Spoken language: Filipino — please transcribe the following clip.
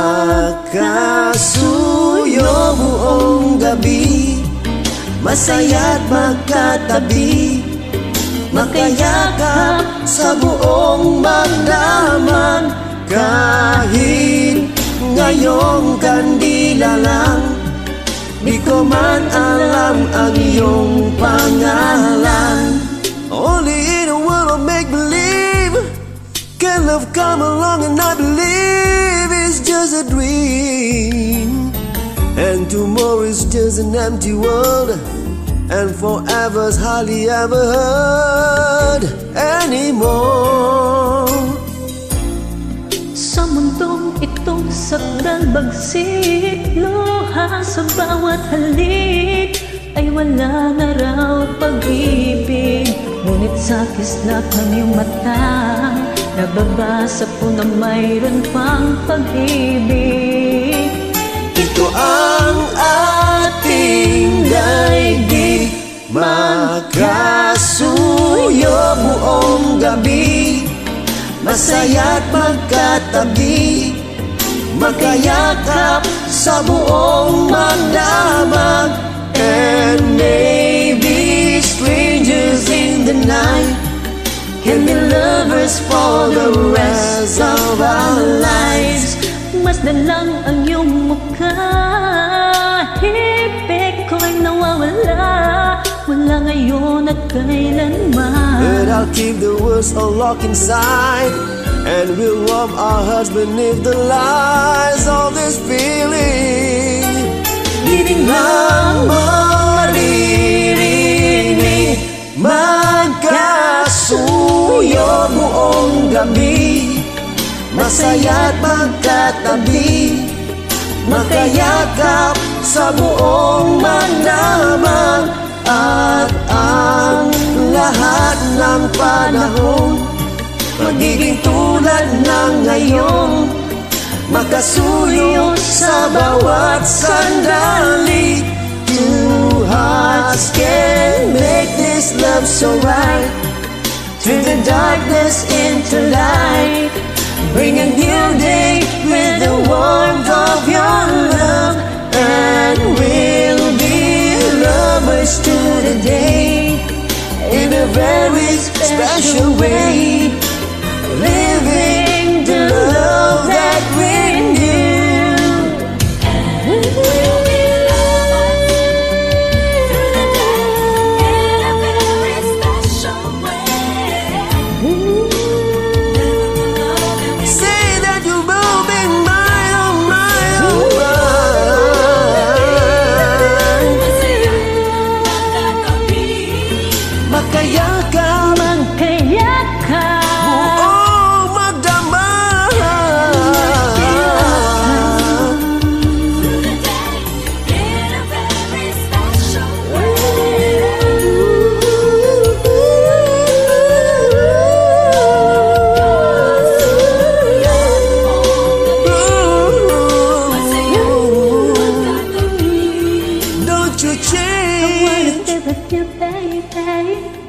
Makasuyo buong gabi, masaya't magkatabi, makayakap sa buong magdamag. Kahit ngayong kandila lang, di ko man alam ang iyong pangalan. Only in a world of make-believe can love come along, and I believe it's just a dream, and tomorrow is just an empty world, and forever's hardly ever heard anymore. Sa mundong itong sakdal bagsik, luha sa bawat halik ay wala na raw pag-ibig. Ngunit sa kislap ng iyong mata, nababasa po na mayroon pang pag-ibig. Ito ang ating daigdig, magkasuyo buong gabi, masaya't magkatabi, makayakap sa buong magdamag. And maybe strangers in the night can be lovers for the rest of our lives. Masdan lang ang iyong mukha, hibig ko'y nawawala, wala ngayon at kailanman. But I'll keep the words all locked inside, and we'll warm our hearts beneath the lies of this feeling. Di lang maririnig, magkasuyo buong gabi, masaya't magkatabi, makayakap sa buong magdamag. At ang lahat ng panahon magiging tulad ng ngayon, makasuyo sa bawat sandali. Two hearts can make this love so right, turn the darkness into light, bring a new day with the warmth of your love, and we'll be lovers to the day in a very special way, living the love that we knew. We'll be lovers through the day in a very special way. Say that you will be mine, oh mine, oh mine. Makayakap, buong magdamag. Don't you I wanna change. stay with you, baby.